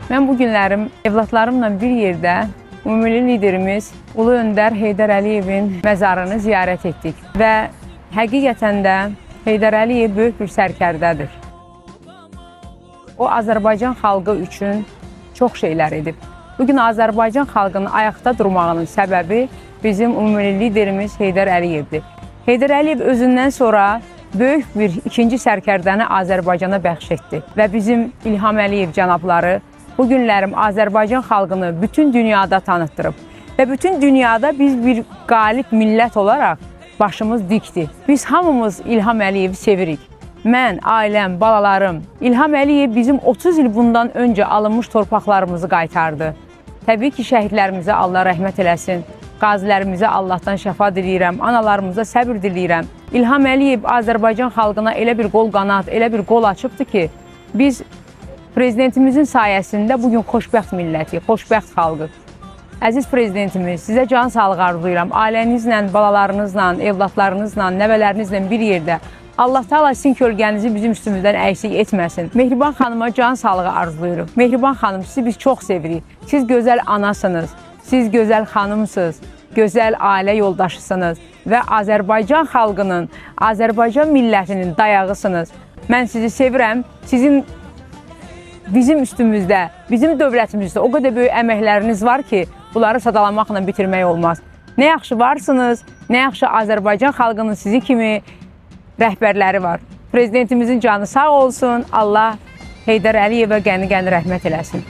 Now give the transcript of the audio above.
Mən bu günlərim evlatlarımla bir yerdə ümumi liderimiz Ulu Öndər Heydər Əliyevin məzarını ziyarət etdik və həqiqətən də Heydər Əliyev böyük bir sərkərdədir. O, Azərbaycan xalqı üçün çox şeylər edib. Bugün Azərbaycan xalqının ayaqda durmağının səbəbi bizim ümumi liderimiz Heydər Əliyevdir. Heydər Əliyev özündən sonra böyük bir ikinci sərkərdəni Azərbaycana bəxş etdi və bizim İlham Əliyev cənabları bu günlərim Azərbaycan xalqını bütün dünyada tanıtdırıb və bütün dünyada biz bir qalib millət olaraq başımız dikdir. Biz hamımız İlham Əliyevi sevirik. Mən, ailəm, balalarım. İlham Əliyev bizim 30 il bundan öncə alınmış torpaqlarımızı qaytardı. Təbii ki, şəhidlərimizə Allah rəhmət eləsin. Qazilərimizə Allahdan şəfa diləyirəm, analarımıza səbir diləyirəm. İlham Əliyev Azərbaycan xalqına elə bir qol qanat, elə bir qol açıbdır ki, biz Prezidentimizin sayəsində bugün xoşbəxt milləti, xoşbəxt xalqı. Əziz prezidentimiz, sizə can sağlığı arzulayıram. Ailənizlə, balalarınızla, evlatlarınızla, nəvələrinizlə bir yerdə. Allah Teala sizin kölgənizi bizim üstümüzdən əksik etməsin. Mehriban xanıma can sağlığı arzulayırıq. Mehriban xanım, sizi biz çox sevirik. Siz gözəl anasınız, siz gözəl xanımsınız, gözəl ailə yoldaşısınız və Azərbaycan xalqının, Azərbaycan millətinin dayağısınız. Mən sizi sevirəm. Sizin bizim üstümüzdə, bizim dövlətimizdə o qədər böyük əməkləriniz var ki, bunları sadalamaqla bitirmək olmaz. Nə yaxşı varsınız, nə yaxşı Azərbaycan xalqının sizi kimi rəhbərləri var. Prezidentimizin canı sağ olsun, Allah Heydər Əliyevə qəni-qəni rəhmət eləsin.